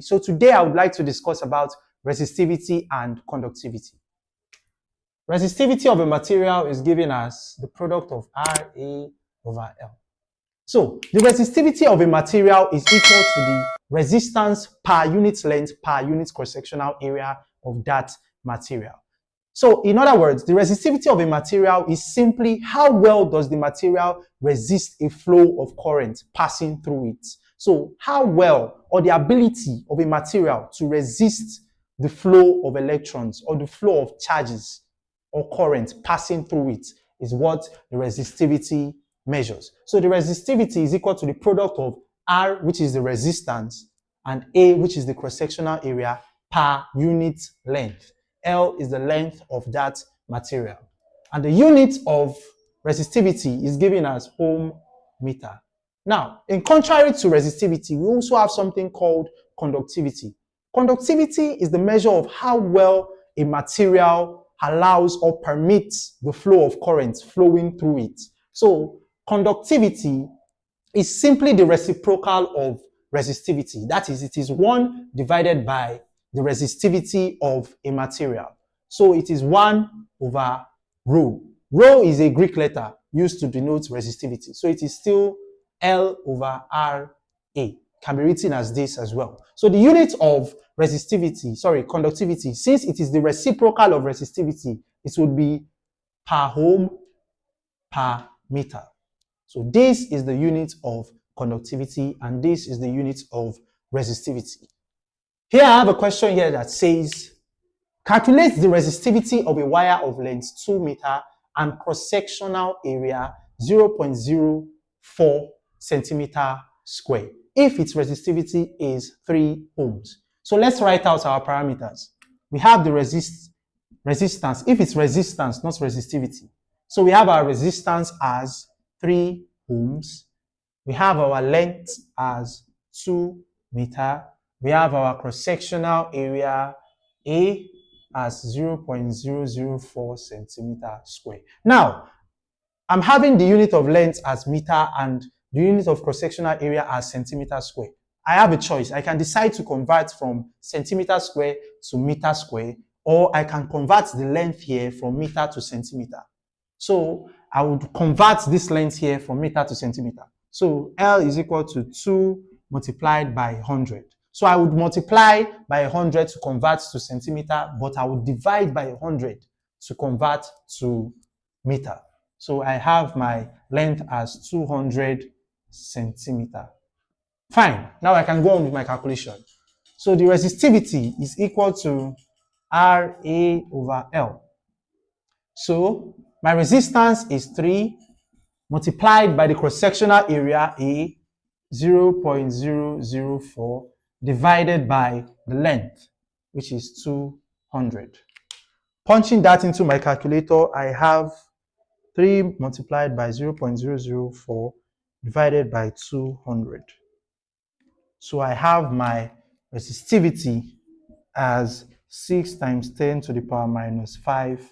So today I would like to discuss about resistivity and conductivity. Resistivity of a material is given as the product of RA over L. So the resistivity of a material is equal to the resistance per unit length per unit cross-sectional area of that material. So in other words, the resistivity of a material is simply how well does the material resist a flow of current passing through it. So how well, or the ability of a material to resist the flow of electrons or the flow of charges or current passing through it is what the resistivity measures. So the resistivity is equal to the product of R, which is the resistance, and A, which is the cross-sectional area per unit length. L is the length of that material. And the unit of resistivity is given as ohm meter. Now, in contrary to resistivity, we also have something called conductivity. Conductivity is the measure of how well a material allows or permits the flow of current flowing through it. So, conductivity is simply the reciprocal of resistivity. That is, it is 1 divided by the resistivity of a material. So it is 1 over rho. Rho is a Greek letter used to denote resistivity. So it is still L over RA. Can be written as this as well. So the unit of conductivity, since it is the reciprocal of resistivity, it would be per ohm per meter. So this is the unit of conductivity and this is the unit of resistivity. Here I have a question here that says, calculate the resistivity of a wire of length 2 meter and cross-sectional area 0.04 centimeter square if its resistivity is 3 ohms. So let's write out our parameters. We have the resistance, if it's resistance, not resistivity. So we have our resistance as 3 ohms. We have our length as 2 meter. We have our cross-sectional area A as 0.004 centimeter square. Now, I'm having the unit of length as meter and the unit of cross-sectional area as centimeter square. I have a choice. I can decide to convert from centimeter square to meter square, or I can convert the length here from meter to centimeter. So I would convert this length here from meter to centimeter. So L is equal to 2 multiplied by 100. So I would multiply by 100 to convert to centimeter, but I would divide by 100 to convert to meter. So I have my length as 200 centimeter. Fine. Now I can go on with my calculation. So the resistivity is equal to RA over L. So my resistance is 3 multiplied by the cross-sectional area A, 0.004, divided by the length, which is 200. Punching that into my calculator, I have 3 multiplied by 0.004 divided by 200. So I have my resistivity as 6 times 10 to the power minus 5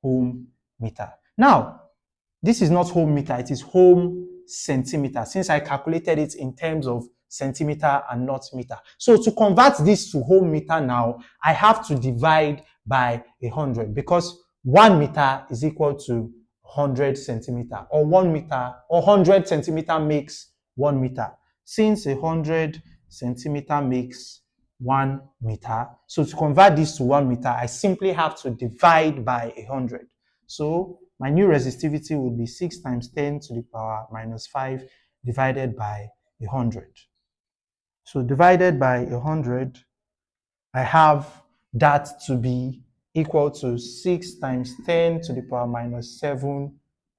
ohm meter. Now, this is not ohm meter, it is ohm centimeter, since I calculated it in terms of centimeter and not meter. So to convert this to ohm meter now, I have to divide by 100 because 1 meter is equal to 100 centimeter, or 1 meter, or 100 centimeter makes 1 meter. Since 100 centimeter makes 1 meter, so to convert this to 1 meter, I simply have to divide by 100. So my new resistivity would be 6 times 10 to the power minus 5 divided by 100. So divided by 100, I have that to be equal to 6 times 10 to the power minus 7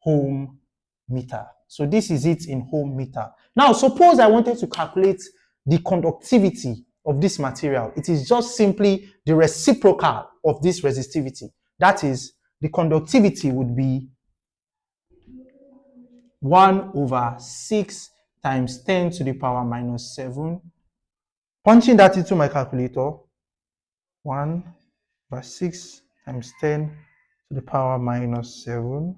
ohm meter. So this is it in ohm meter. Now, suppose I wanted to calculate the conductivity of this material. It is just simply the reciprocal of this resistivity. That is, the conductivity would be 1 over 6 times 10 to the power minus 7. Punching that into my calculator, 1 over 6 times 10 to the power minus 7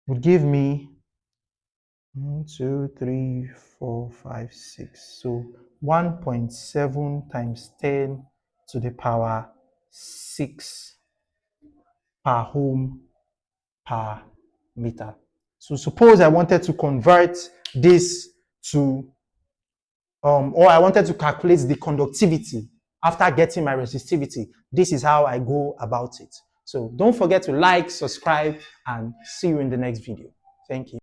would give me 1, 2, 3, 4, 5, 6. So 1.7 times 10 to the power 6 per ohm per meter. So suppose I wanted to convert this to, or I wanted to calculate the conductivity after getting my resistivity. This is how I go about it. So don't forget to like, subscribe, and see you in the next video. Thank you.